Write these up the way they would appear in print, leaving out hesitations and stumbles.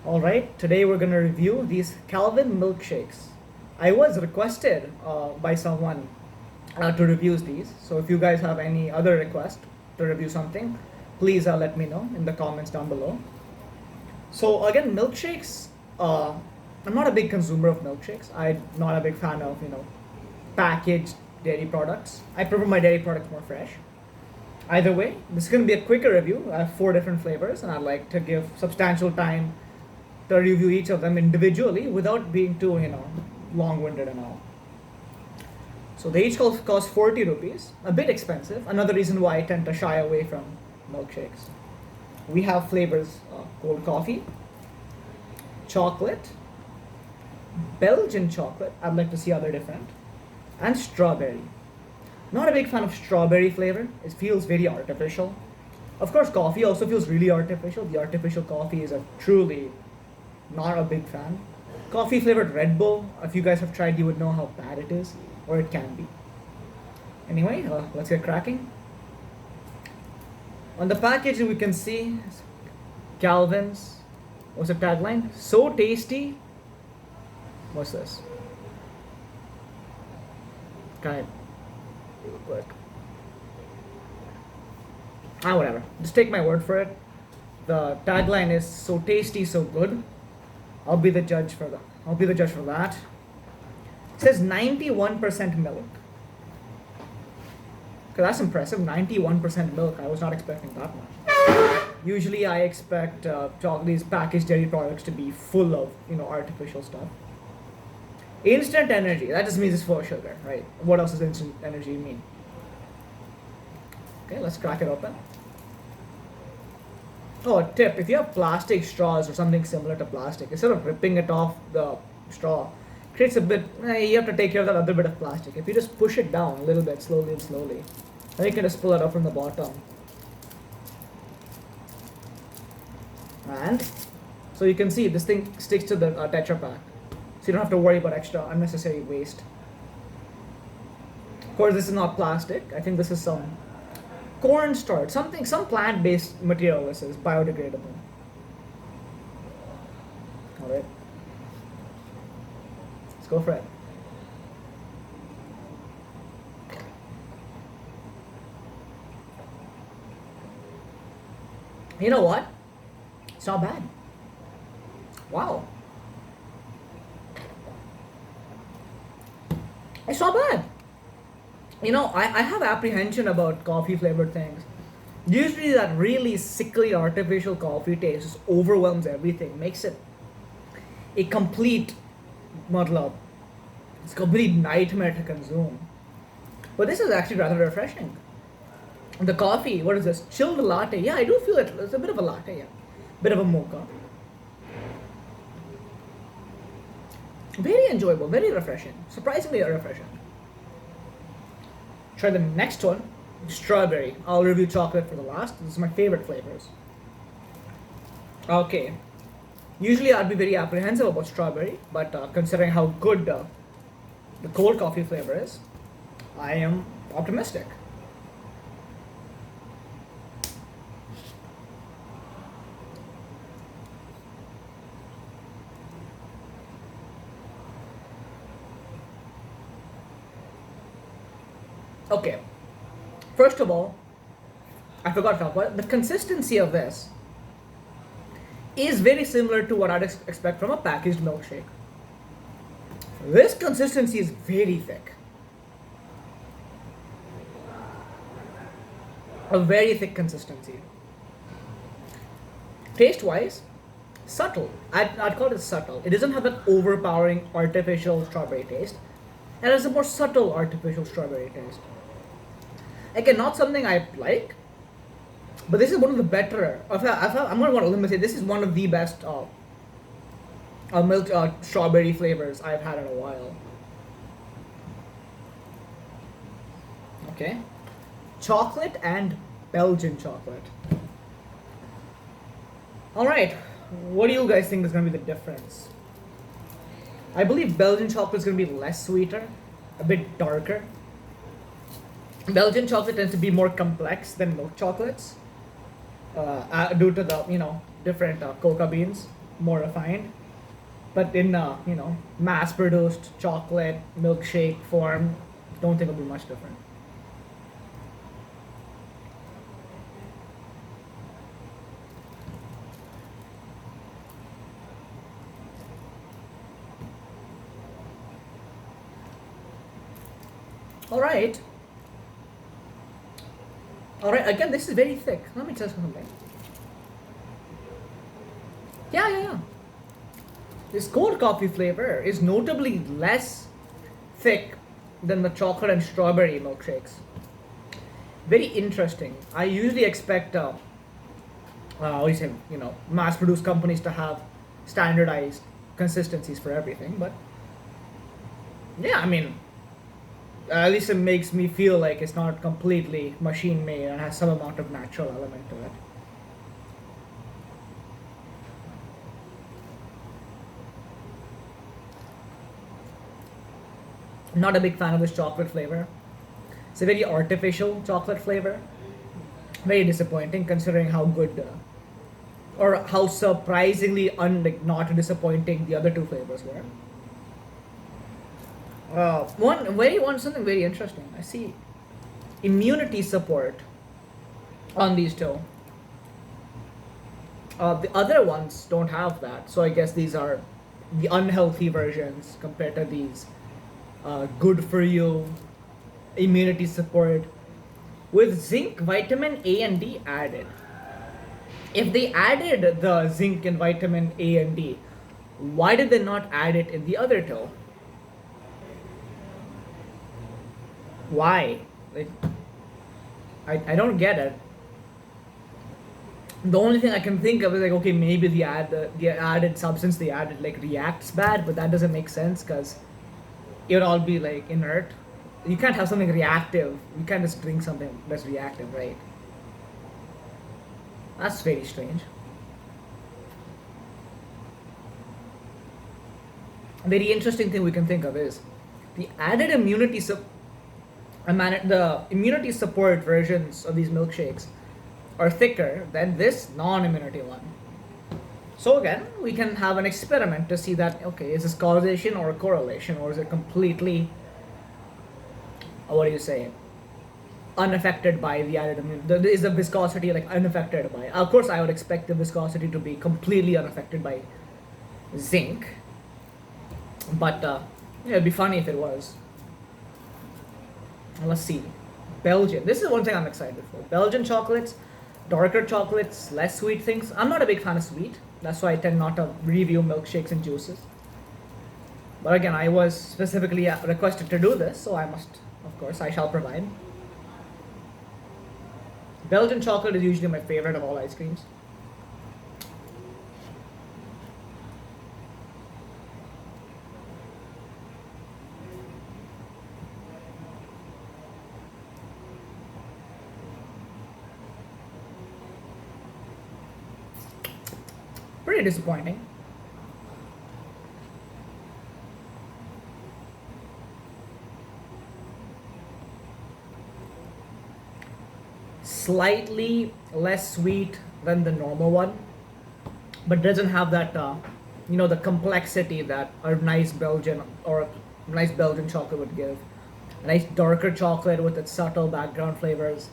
Alright, today we're gonna review these Calvin milkshakes. I was requested by someone to review these, so if you guys have any other request to review something, please let me know in the comments down below. So again, milkshakes, I'm not a big consumer of milkshakes. I'm not a big fan of, packaged dairy products. I prefer my dairy products more fresh. Either way, this is going to be a quicker review. I have 4 different flavors, and I'd like to give substantial time to review each of them individually without being too, long-winded and all. So they each cost 40 rupees, a bit expensive. Another reason why I tend to shy away from milkshakes. We have flavors cold coffee, chocolate, Belgian chocolate. I'd like to see other different, and strawberry. Not a big fan of strawberry flavor. It feels very artificial. Of course, coffee also feels really artificial. The artificial coffee is a truly not a big fan. Coffee flavored Red Bull, if you guys have tried, you would know how bad it is, or it can be. Anyway, let's get cracking. On the package, we can see Calvin's. What's the tagline? So tasty. What's this? Kind of quick. Whatever. Just take my word for it. The tagline is so tasty, so good. I'll be the judge for that. It says 91% milk. Okay, that's impressive. 91% milk. I was not expecting that much. Usually, I expect these packaged dairy products to be full of artificial stuff. Instant energy. That just means it's full of sugar, right? What else does instant energy mean? Okay, let's crack it open. Oh, a tip, if you have plastic straws or something similar to plastic, instead of ripping it off the straw, creates a bit, you have to take care of that other bit of plastic. If you just push it down a little bit, slowly and slowly, then you can just pull it up from the bottom. And, so you can see, this thing sticks to the Tetra Pak. So you don't have to worry about extra unnecessary waste. Of course, this is not plastic. I think this is some cornstarch, some plant-based material. This is biodegradable. All right, let's go for it. You know what? It's not bad. Wow. It's not bad. I have apprehension about coffee flavored things. Usually that really sickly artificial coffee taste just overwhelms everything, makes it a complete matlab. It's a complete nightmare to consume. But this is actually rather refreshing. The coffee, what is this? Chilled latte. Yeah, I do feel it. It's a bit of a latte, yeah. Bit of a mocha. Very enjoyable, very refreshing. Surprisingly refreshing. Try the next one, strawberry. I'll review chocolate for the last. This is my favorite flavors. Okay. Usually I'd be very apprehensive about strawberry, but considering how good the cold coffee flavor is, I am optimistic. Okay, first of all, I forgot to talk about it. The consistency of this is very similar to what I'd expect from a packaged milkshake. This consistency is very thick. A very thick consistency. Taste-wise, subtle. I'd call it subtle. It doesn't have that overpowering artificial strawberry taste. And it's a more subtle artificial strawberry taste. Again, not something I like, but this is one of the better. I'm going to say this is one of the best milk strawberry flavors I've had in a while. Okay, chocolate and Belgian chocolate. All right, what do you guys think is going to be the difference? I believe Belgian chocolate is going to be less sweeter, a bit darker. Belgian chocolate tends to be more complex than milk chocolates due to the different cocoa beans. more refined. But in mass-produced chocolate milkshake form, don't think it'll be much different. All right. All right. Again, this is very thick. Let me tell you something. Yeah, yeah, yeah. This cold coffee flavor is notably less thick than the chocolate and strawberry milkshakes. Very interesting. I usually expect, what do you say, mass-produced companies to have standardized consistencies for everything. But yeah, I mean, at least it makes me feel like it's not completely machine-made and has some amount of natural element to it. Not a big fan of this chocolate flavor. It's a very artificial chocolate flavor. Very disappointing considering how good or how surprisingly like, not disappointing the other two flavors were. One something very interesting. I see immunity support on these two. The other ones don't have that, so I guess these are the unhealthy versions compared to these good for you immunity support with zinc, vitamin A and D added. If they added the zinc and vitamin A and D, why did they not add it in the other two? Why? Like, I don't get it. The only thing I can think of is like, okay, maybe the added substance they added like reacts bad, but that doesn't make sense because it would all be like inert. You can't have something reactive. You can't just drink something that's reactive, right? That's very strange. A very interesting thing we can think of is the added the immunity support versions of these milkshakes are thicker than this non-immunity one. So again, we can have an experiment to see that, okay, is this causation or correlation, or is it completely, what do you say, unaffected by the added immunity? Is the viscosity like unaffected by? Of course, I would expect the viscosity to be completely unaffected by zinc, but yeah, it'd be funny if it was. Let's see. Belgian. This is one thing I'm excited for. Belgian chocolates, darker chocolates, less sweet things. I'm not a big fan of sweet. That's why I tend not to review milkshakes and juices. But again, I was specifically requested to do this, so I must, of course, I shall provide. Belgian chocolate is usually my favorite of all ice creams. Pretty disappointing. Slightly less sweet than the normal one, but doesn't have that, the complexity that a nice Belgian chocolate would give. A nice darker chocolate with its subtle background flavors,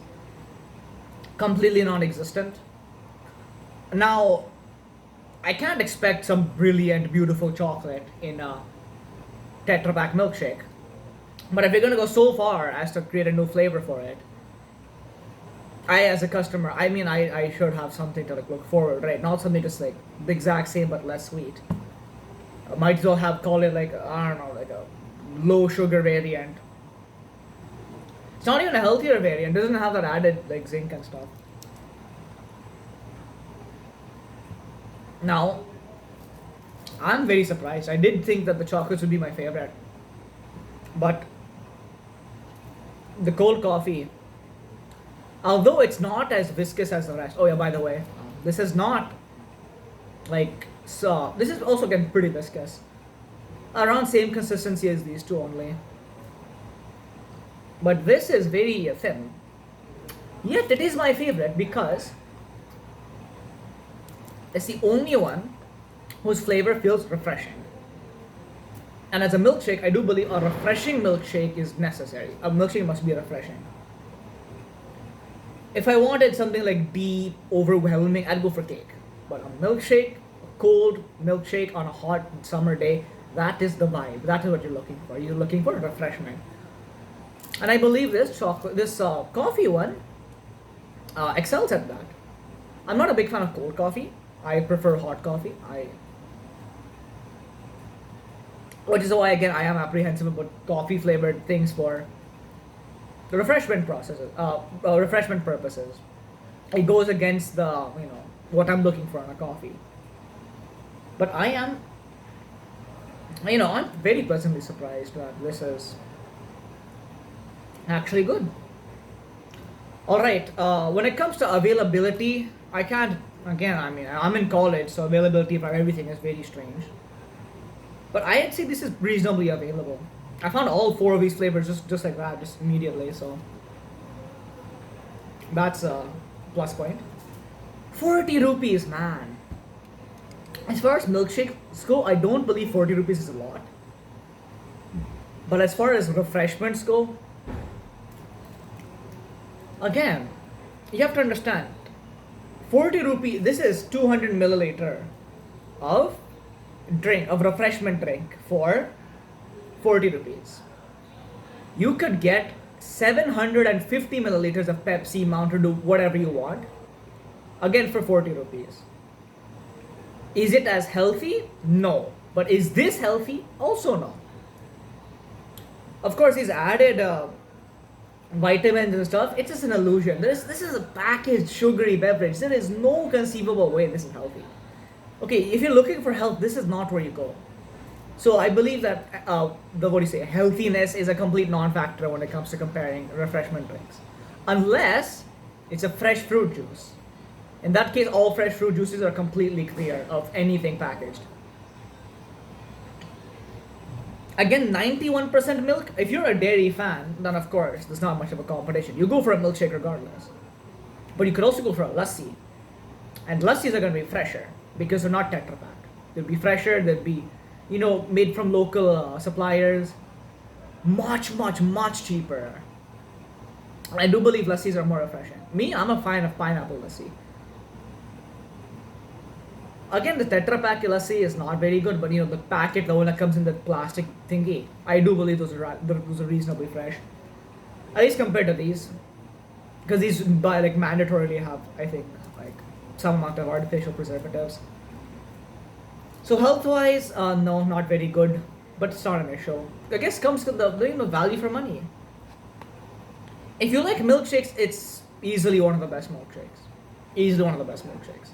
completely non-existent. Now, I can't expect some brilliant, beautiful chocolate in a Tetra Pak milkshake. But if you're gonna go so far as to create a new flavor for it, I, as a customer, I mean, I should have something to like look forward, right? Not something just like the exact same but less sweet. Might as well call it like, I don't know, like a low sugar variant. It's not even a healthier variant. It doesn't have that added like zinc and stuff. Now, I'm very surprised. I did think that the chocolates would be my favorite, but the cold coffee, although it's not as viscous as the rest. Oh yeah, by the way, this is not like so. This is also again pretty viscous, around same consistency as these two only. But this is very thin. Yet it is my favorite because it's the only one whose flavor feels refreshing. And as a milkshake, I do believe a refreshing milkshake is necessary. A milkshake must be refreshing. If I wanted something like deep, overwhelming, I'd go for cake. But a milkshake, a cold milkshake on a hot summer day, that is the vibe. That is what you're looking for. You're looking for refreshment. And I believe this coffee one excels at that. I'm not a big fan of cold coffee. I prefer hot coffee. Which is why again I am apprehensive about coffee flavored things for refreshment purposes. It goes against the what I'm looking for in a coffee. But I'm very pleasantly surprised that this is actually good. All right. When it comes to availability, I can't. Again, I mean, I'm in college, so availability for everything is very strange. But I'd say this is reasonably available. I found all four of these flavors just like that, just immediately. So that's a plus point. 40 rupees, man. As far as milkshakes go, I don't believe 40 rupees is a lot. But as far as refreshments go, again, you have to understand 40 rupee, this is 200 milliliter of refreshment drink for 40 rupees. You could get 750 milliliters of Pepsi, Mountain Dew, whatever you want, again for 40 rupees. Is it as healthy? No. But is this healthy? Also no. Of course, he's added vitamins and stuff. It's just an illusion. This is a packaged sugary beverage. There is no conceivable way this is healthy. Okay, if you're looking for health, this is not where you go. So I believe that healthiness is a complete non-factor when it comes to comparing refreshment drinks, unless it's a fresh fruit juice. In that case, all fresh fruit juices are completely clear of anything packaged. Again, 91% milk. If you're a dairy fan, then of course there's not much of a competition. You go for a milkshake regardless. But you could also go for a lassi. And lassis are going to be fresher because they're not Tetra Pak. They'll be fresher, they'll be, made from local suppliers. Much, much, much cheaper. I do believe lassis are more refreshing. Me, I'm a fan of pineapple lassi. Again, the Tetra Pak lassi is not very good, but the packet, the one that comes in the plastic thingy, I do believe those are reasonably fresh. At least compared to these. Because these mandatorily have, I think, some amount of artificial preservatives. So health-wise, no, not very good, but it's not an issue. I guess comes with the value for money. If you like milkshakes, it's easily one of the best milkshakes. Easily one of the best milkshakes.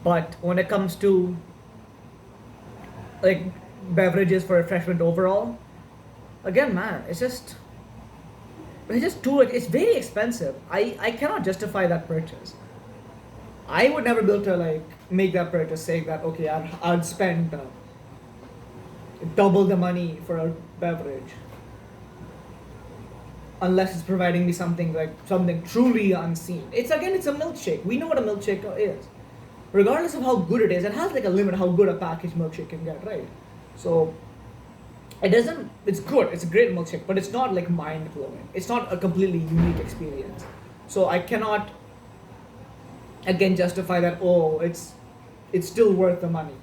But when it comes to beverages for refreshment overall, again, man, it's just it's very expensive. I cannot justify that purchase. I would never be able to make that purchase, saying that okay, I'd spend double the money for a beverage, unless it's providing me something truly unseen. It's a milkshake. We know what a milkshake is. Regardless of how good it is, it has a limit how good a packaged milkshake can get, right? So it's good, it's a great milkshake, but it's not mind blowing. It's not a completely unique experience. So I cannot again justify that, it's still worth the money.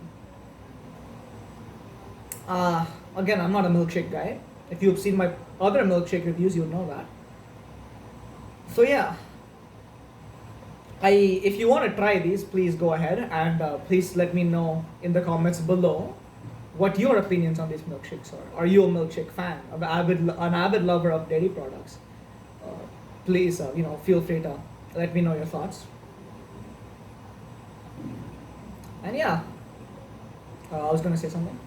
Again, I'm not a milkshake guy. If you've seen my other milkshake reviews, you'll know that. So yeah. If you want to try these, please go ahead and please let me know in the comments below what your opinions on these milkshakes are. Are you a milkshake fan, an avid lover of dairy products? Please, feel free to let me know your thoughts. And yeah, I was gonna say something.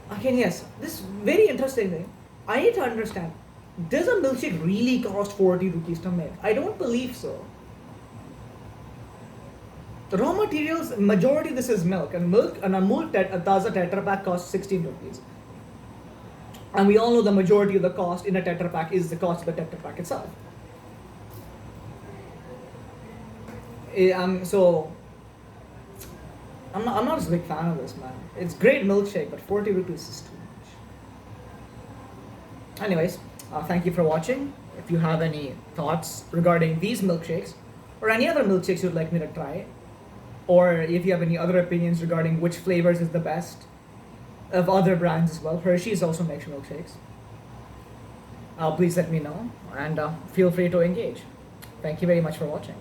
Again, yes, this very interesting thing. I need to understand. Does a milkshake really cost 40 rupees to make? I don't believe so. The raw materials, majority of this is milk, and Amul Taza Tetra Pak costs 16 rupees. And we all know the majority of the cost in a Tetra Pak is the cost of the Tetra Pak itself. So I'm not a big fan of this, man. It's great milkshake, but 40 rupees is too much. Anyways, thank you for watching. If you have any thoughts regarding these milkshakes or any other milkshakes you'd like me to try, or if you have any other opinions regarding which flavors is the best of other brands as well, Hershey's also makes milkshakes. Please let me know and feel free to engage. Thank you very much for watching.